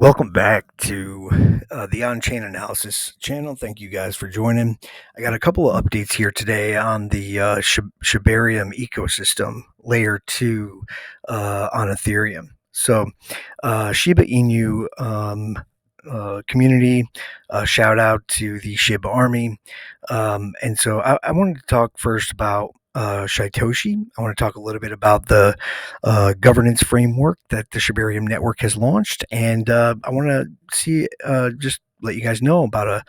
Welcome back to the On-Chain-Analysis channel. Thank you guys for joining. I got a couple of updates here today on the Shibarium Ecosystem Layer 2 on Ethereum. So, Shiba Inu community, shout out to the Shib Army. And so I wanted to talk first about Satoshi. I want to talk a little bit about the governance framework that the Shibarium network has launched, and I want to just let you guys know about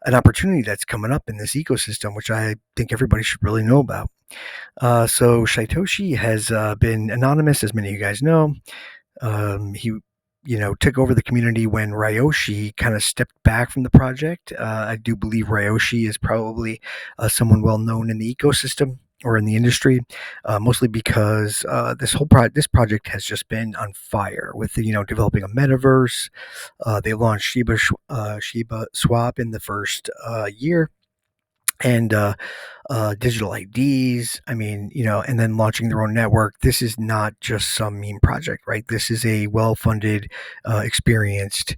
an opportunity that's coming up in this ecosystem, which I think everybody should really know about. So Satoshi has been anonymous, as many of you guys know. He took over the community when Ryoshi kind of stepped back from the project. I do believe Ryoshi is probably someone well known in the ecosystem or in the industry, mostly because this project has just been on fire with developing a metaverse. They launched Shiba Swap in the first year, and digital IDs. I mean, and then launching their own network. This is not just some meme project, right? This is a well-funded, experienced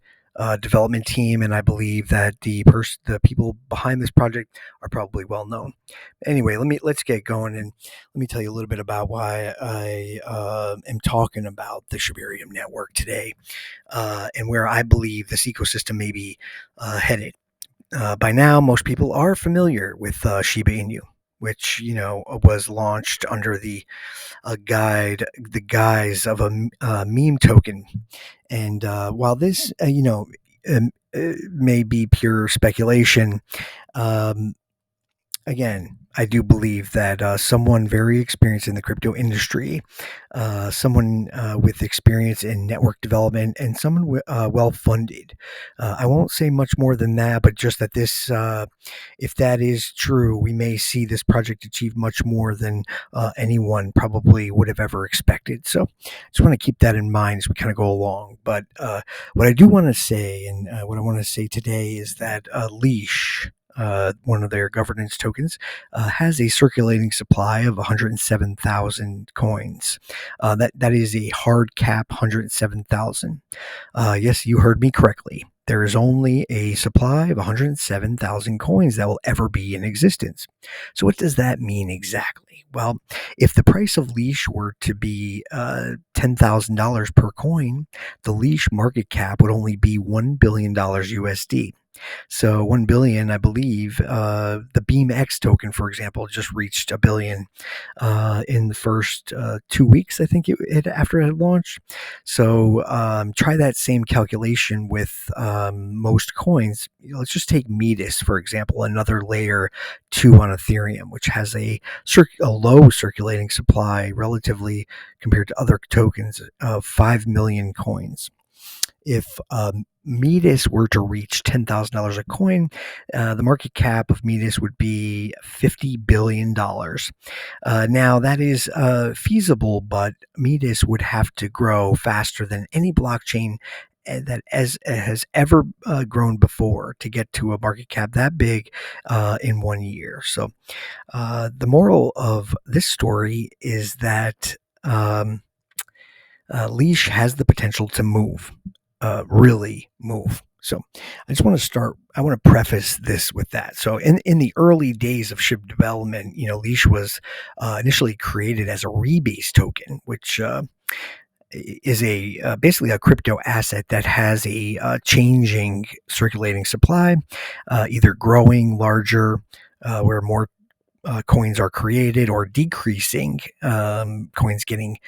development team, and I believe that the people behind this project are probably well known. Anyway, let's get going, and let me tell you a little bit about why I am talking about the Shibarium network today, and where I believe this ecosystem may be headed. By now, most people are familiar with Shiba Inu, which was launched under the guise of a meme token. And while this, may be pure speculation, um, again, I do believe that someone very experienced in the crypto industry, someone with experience in network development, and someone well funded. I won't say much more than that, but just that if that is true, we may see this project achieve much more than anyone probably would have ever expected. So I just want to keep that in mind as we kind of go along. But what I do want to say, and what I want to say today, is that Leash, one of their governance tokens, has a circulating supply of 107,000 coins. That is a hard cap 107,000. Yes, you heard me correctly. There is only a supply of 107,000 coins that will ever be in existence. So what does that mean exactly? Well, if the price of Leash were to be $10,000 per coin, the Leash market cap would only be $1 billion USD. So 1 billion, I believe, the Beam X token, for example, just reached a billion in the first 2 weeks, I think after it had launched. So try that same calculation with most coins. Let's just take Metis, for example, another layer 2 on Ethereum, which has a low circulating supply relatively compared to other tokens of 5 million coins. If Metis were to reach $10,000 a coin, the market cap of Metis would be $50 billion. Now, that is feasible, but Metis would have to grow faster than any blockchain that has ever grown before to get to a market cap that big in 1 year. So the moral of this story is that Leash has the potential to move. Really move. So I want to preface this with that. So in the early days of SHIB development, Leash was initially created as a rebase token, which is basically a crypto asset that has a changing circulating supply, either growing larger, where more coins are created, or decreasing, coins getting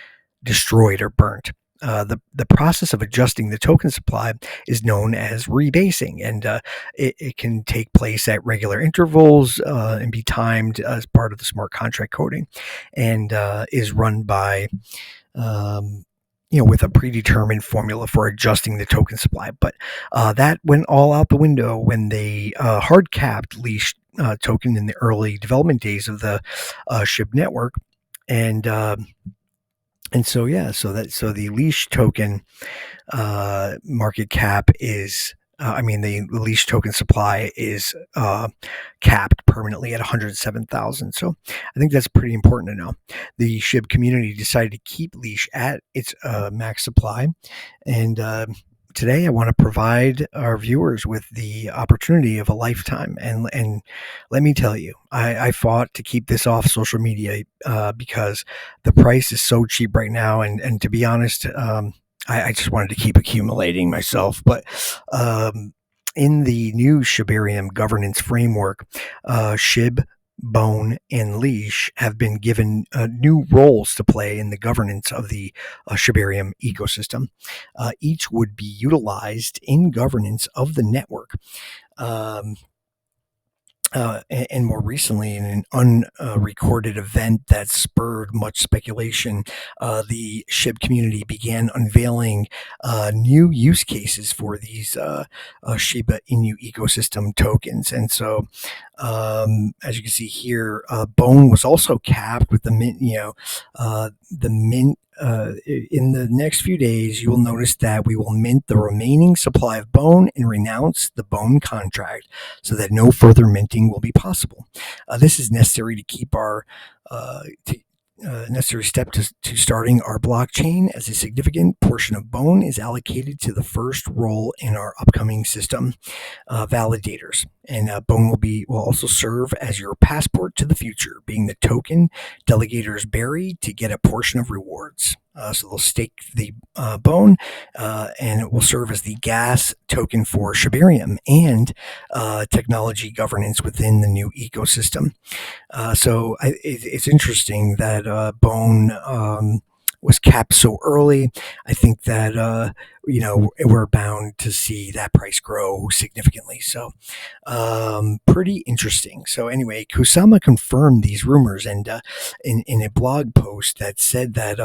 destroyed or burnt. The process of adjusting the token supply is known as rebasing, and it can take place at regular intervals and be timed as part of the smart contract coding, and is run by with a predetermined formula for adjusting the token supply. But that went all out the window when they hard capped Leash token in the early development days of the SHIB network, and so the Leash token market cap is, the Leash token supply is capped permanently at 107,000. So I think that's pretty important to know. The SHIB community decided to keep Leash at its max supply, and today I want to provide our viewers with the opportunity of a lifetime. And let me tell you, I fought to keep this off social media because the price is so cheap right now. And to be honest, I just wanted to keep accumulating myself. But in the new Shibarium governance framework, Shib, Bone, and Leash have been given new roles to play in the governance of the Shibarium ecosystem. Each would be utilized in governance of the network. Um, and more recently, in an unrecorded event that spurred much speculation, the SHIB community began unveiling new use cases for these Shiba Inu ecosystem tokens. And so, as you can see here, Bone was also capped with the mint. The mint. In the next few days, you will notice that we will mint the remaining supply of Bone and renounce the Bone contract so that no further minting will be possible. This is necessary to keep our necessary step to starting our blockchain, as a significant portion of Bone is allocated to the first role in our upcoming system validators. And Bone will also serve as your passport to the future, being the token delegators bury to get a portion of rewards. So they'll stake the Bone, and it will serve as the gas token for Shibarium and technology governance within the new ecosystem. It's interesting that Bone was capped so early. I think that we're bound to see that price grow significantly. So pretty interesting. So anyway, Kusama confirmed these rumors, and in a blog post that said that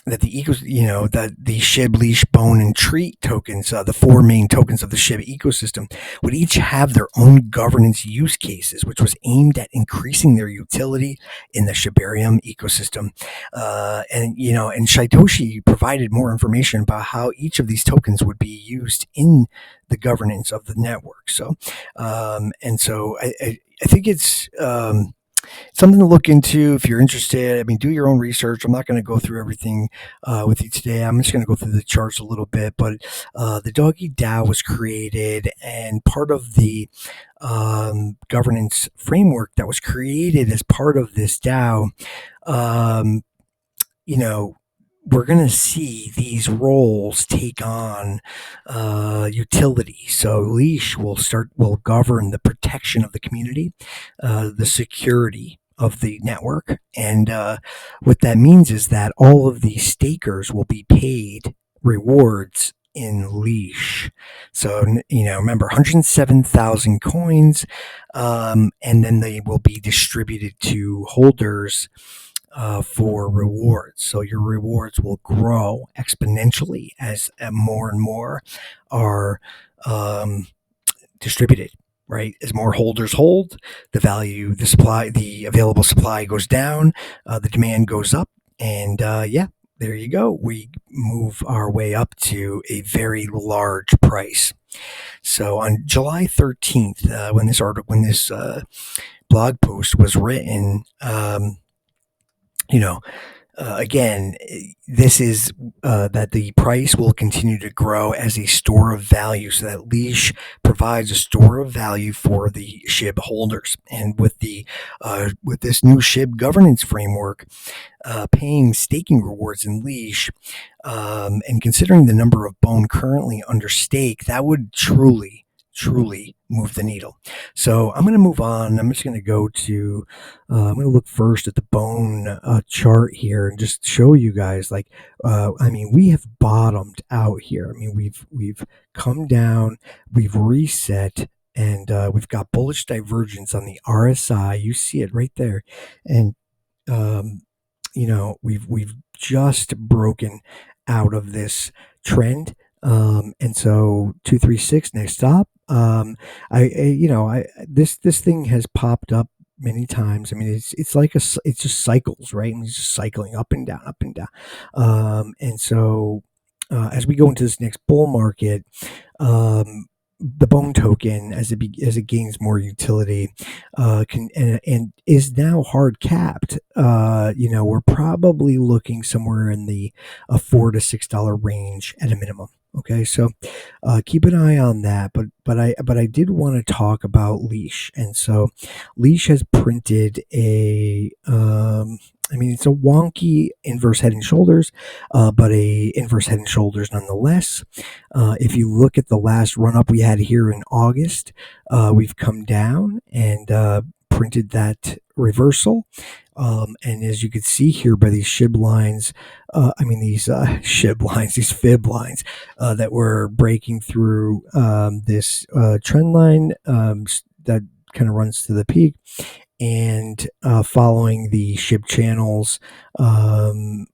that that the Shib, Leash, Bone, and Treat tokens, the four main tokens of the Shib ecosystem, would each have their own governance use cases, which was aimed at increasing their utility in the Shibarium ecosystem. And Shitoshi provided more information about how each of these tokens would be used in the governance of the network. I think it's something to look into if you're interested. I mean, do your own research. I'm not going to go through everything with you today. I'm just going to go through the charts a little bit. But the Doggy DAO was created, and part of the governance framework that was created as part of this DAO, we're going to see these roles take on utility. So Leash will govern the protection of the community, the security of the network, and what that means is that all of the stakers will be paid rewards in Leash. So remember, 107,000 coins, and then they will be distributed to holders for rewards. So your rewards will grow exponentially as more and more are distributed. Right, as more holders hold, the available supply goes down, the demand goes up, and there you go. We move our way up to a very large price. So on July 13th, when this blog post was written, again, this is that the price will continue to grow as a store of value, so that Leash provides a store of value for the SHIB holders. And with this new SHIB governance framework, paying staking rewards in Leash, and considering the number of Bone currently under stake, that would truly move the needle. So I'm going to move on. I'm just going to go to, I'm going to look first at the Bone chart here and just show you guys, we have bottomed out here. I mean, we've come down, we've reset, and we've got bullish divergence on the RSI. You see it right there. And, we've just broken out of this trend. And so 236 next stop. This thing has popped up many times. I mean, it's just cycles, right? And it's just cycling up and down, up and down. And so as we go into this next bull market, the Bone token, as it gains more utility, can and is now hard capped. We're probably looking somewhere in the $4 to $6 range at a minimum. Okay, so keep an eye on that. But I did want to talk about Leash, and so Leash has printed a. It's a wonky inverse head and shoulders, but a inverse head and shoulders nonetheless. If you look at the last run up we had here in August, we've come down and printed that reversal. And as you can see here by these SHIB lines, these SHIB lines, these fib lines that were breaking through this trend line that kind of runs to the peak, and following the SHIB channels in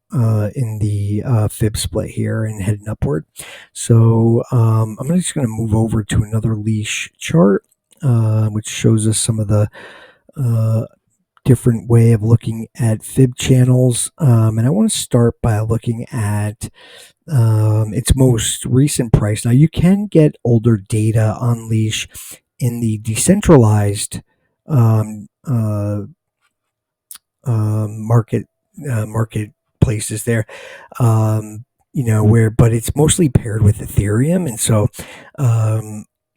the fib split here and heading upward. So I'm just going to move over to another Leash chart, which shows us some of the different way of looking at fib channels. And I want to start by looking at its most recent price. Now, you can get older data on Leash in the decentralized marketplaces there, but it's mostly paired with Ethereum, and so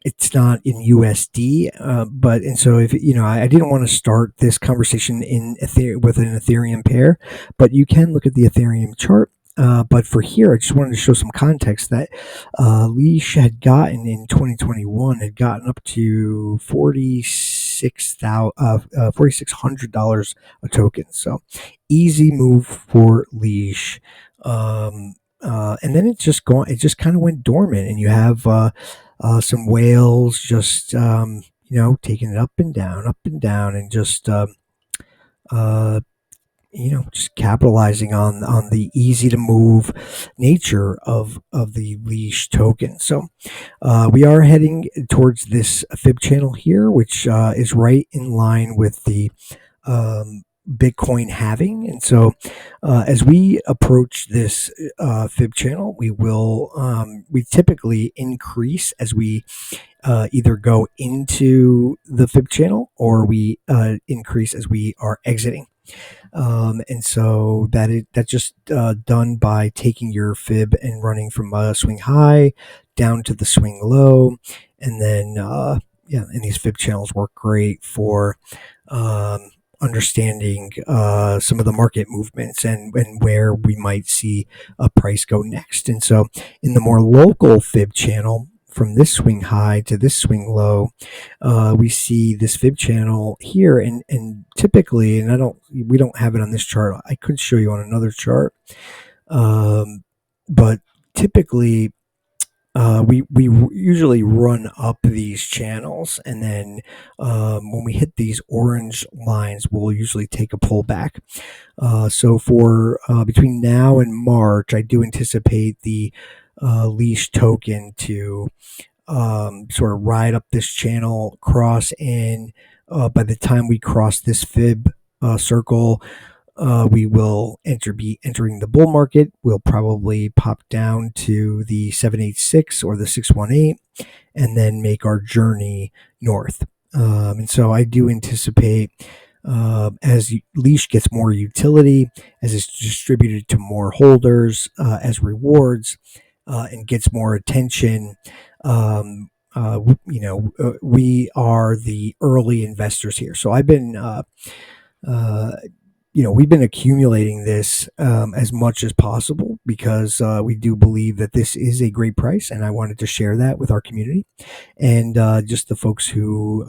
it's not in USD. And so if I didn't want to start this conversation in with an Ethereum pair, but you can look at the Ethereum chart. But for here, I just wanted to show some context that Leash had gotten in 2021 had gotten up to $4,600 a token. So easy move for Leash. And then it just kind of went dormant, and you have some whales just taking it up and down, and just just capitalizing on the easy to move nature of the Leash token. So we are heading towards this fib channel here, which is right in line with the Bitcoin halving. And so as we approach this fib channel, we typically increase as we either go into the fib channel, or we increase as we are exiting. And so that's just done by taking your fib and running from a swing high down to the swing low. And then, and these fib channels work great for understanding some of the market movements and where we might see a price go next. And so in the more local fib channel, from this swing high to this swing low, we see this fib channel here, and typically, and we don't have it on this chart. I could show you on another chart, but typically we usually run up these channels, and then when we hit these orange lines, we'll usually take a pullback. So for between now and March, I do anticipate the Leash token to sort of ride up this channel, cross in. By the time we cross this fib circle, we will be entering the bull market. We'll probably pop down to the 786 or the 618, and then make our journey north. And so I do anticipate, as Leash gets more utility, as it's distributed to more holders as rewards, and gets more attention, we are the early investors here. So I've been, we've been accumulating this as much as possible, because we do believe that this is a great price, and I wanted to share that with our community and just the folks who,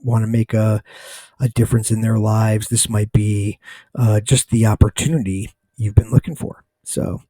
want to make a difference in their lives. This might be just the opportunity you've been looking for. So.